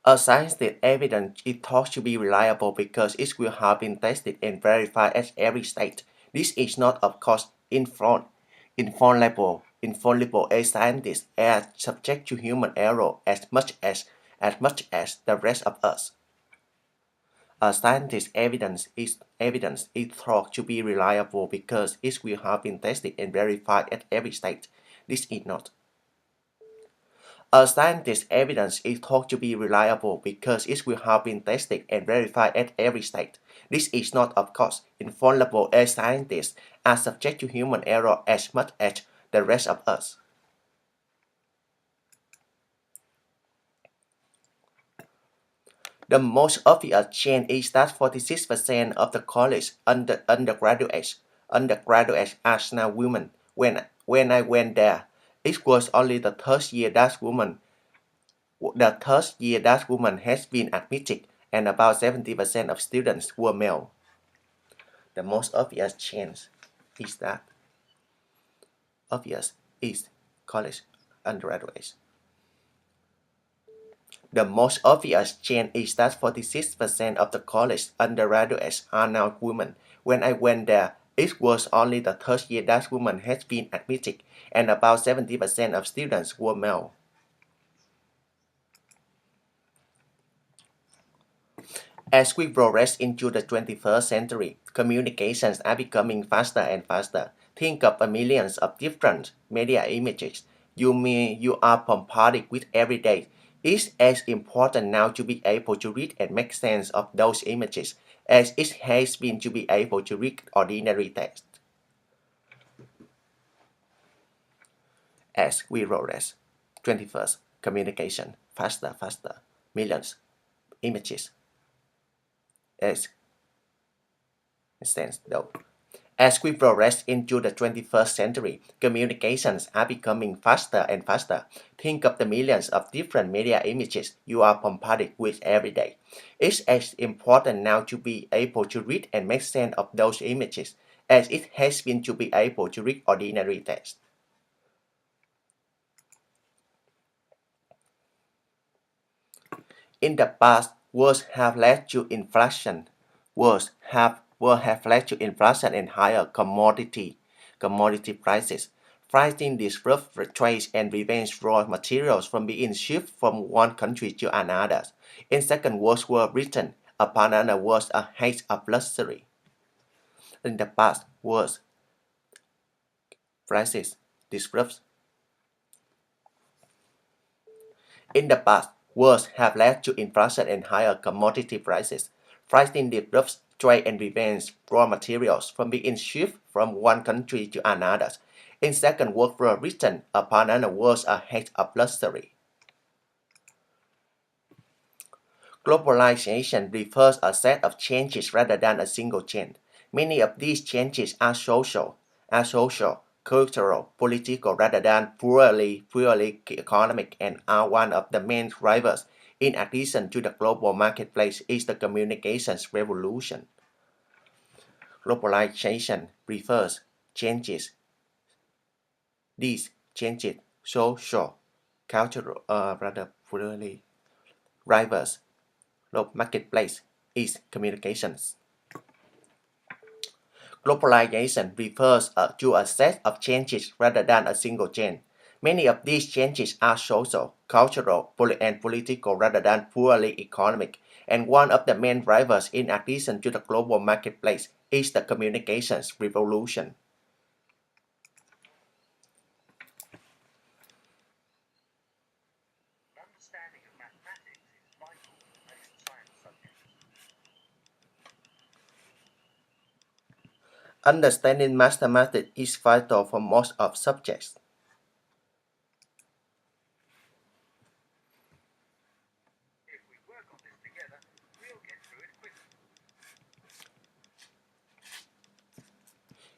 A scientific evidence is thought to be reliable because it will have been tested and verified at every stage. This is not, of course, infallible. A scientist is subject to human error as much as the rest of us. A scientific evidence is thought to be reliable because it will have been tested and verified at every stage. This is not. A scientific evidence is thought to be reliable because it will have been tested and verified at every stage. This is not, of course, infallible as scientists are subject to human error as much as the rest of us. The most obvious change is that 46% of the college undergraduates are now women. When I went there, it was only the third year that woman has been admitted, and about 70% of students were male. The most obvious change is that obvious is college undergraduates. The most obvious change is that 46% of the college undergraduates are now women. When I went there, it was only the third year that woman has been admitted, and about 70% of students were male. As we progress into the 21st century, communications are becoming faster and faster. Think of millions of different media images you are bombarded with every day. It's as important now to be able to read and make sense of those images as it has been to be able to read ordinary text. As we progress, 21st, communication, faster, millions, images, as sense though. As we progress into the 21st century, communications are becoming faster and faster. Think of the millions of different media images you are bombarded with every day. It's as important now to be able to read and make sense of those images as it has been to be able to read ordinary text. In the past, wars have led to inflation. Wars have led to inflation and higher commodity prices. Fighting disrupts trade and prevents raw materials from being shipped from one country to another. In Second World War Britain, a banana was a height of luxury. In the past, wars prices disrupts In the past, wars have led to inflation and higher commodity prices. Fighting disrupts trade and prevents raw materials from being shipped from one country to another. In Second World War Britain, a banana was a height of luxury. Globalization refers a set of changes rather than a single change. Many of these changes are social, cultural, political rather than purely economic and are one of the main drivers. In addition to the global marketplace is the communications revolution. Globalization refers changes. These changes social, cultural, rather purely drivers. The marketplace is communications. Globalization refers to a set of changes rather than a single change. Many of these changes are social, cultural, and political rather than purely economic, and one of the main drivers in addition to the global marketplace is the communications revolution. Understanding mathematics is vital for most of subjects.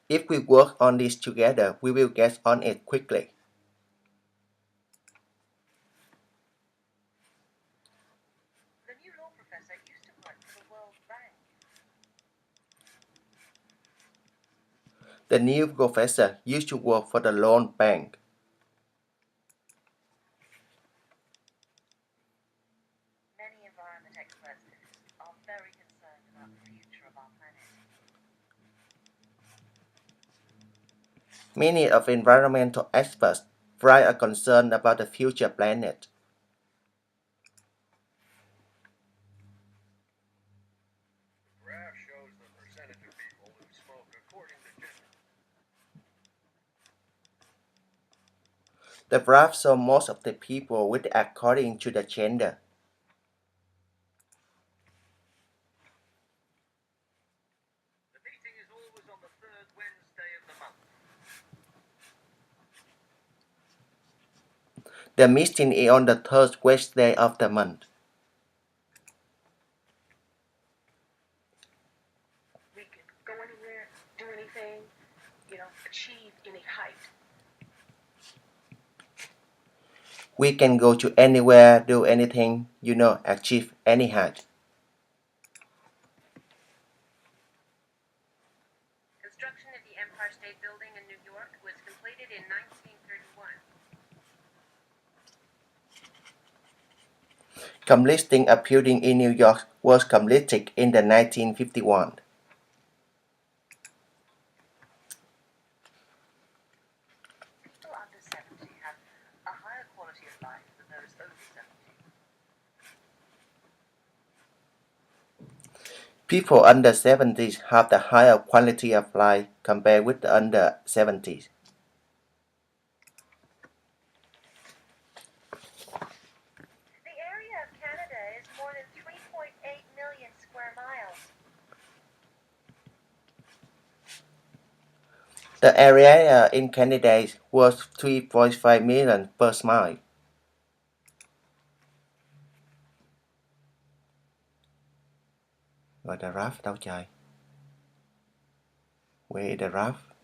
If we work on this together, we will get on it quickly. The new professor used to work for the loan bank. environment experts are very concerned about the future of our planet. Many of environmental experts are concerned about the future planet. The graph shows the percentage of people who smoke according to gender. The graph shows most of the people with according to the gender. The meeting is always on the third Wednesday of the month. The meeting is on the third Wednesday of the month. We can go anywhere, do anything, achieve any height. We can go to anywhere, do anything, achieve any height. Construction of the Empire State Building in New York was completed in 1931. Completing a building in New York was completed in the 1951. People under 70 have a higher quality of life than those over 70. People under 70s have the higher quality of life compared with the under 70s. The area of Canada is more than 3.8 million square miles. The area in Canada was 3.5 million per mile. Rồi the graph đâu trời? Where is the graph?